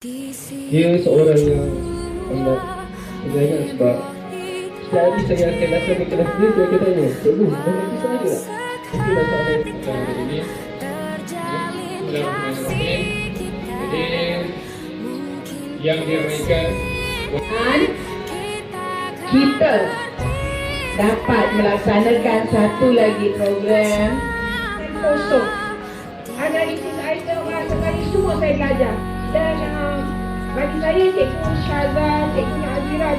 Dia seorang yang amat sebenarnya sebab setiap hari saya akan datang ke kelas dia, saya akan tanya, cikgu, boleh kisah ada tak? Mungkin dah tak ada kisah ada ini. Bismillahirrahmanirrahim. Jadi yang diramaikan Dan kita dapat melaksanakan satu lagi program kosong. Analisis item bahasa Melayu semua saya belajar. Dan bagi saya Cikgu Syazal, Cikgu Nazira,